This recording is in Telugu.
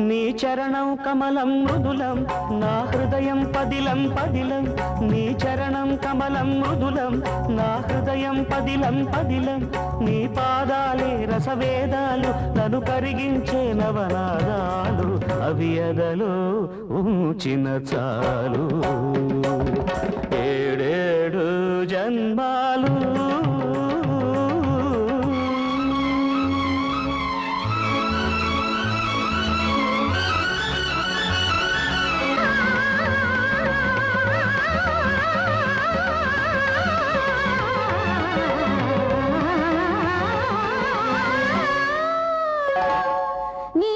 నీ చరణం కమలం మృదులం నా హృదయం పదిలం పదిలం నీ చరణం కమలం మృదులం నా హృదయం పదిలం పదిలం నీ పాదాలే రసవేదాలు నన్ను కరిగించే నవనాదాలు అవి ఎదలో ఉంచిన చాలు ఏడేడు జన్మాలు నీ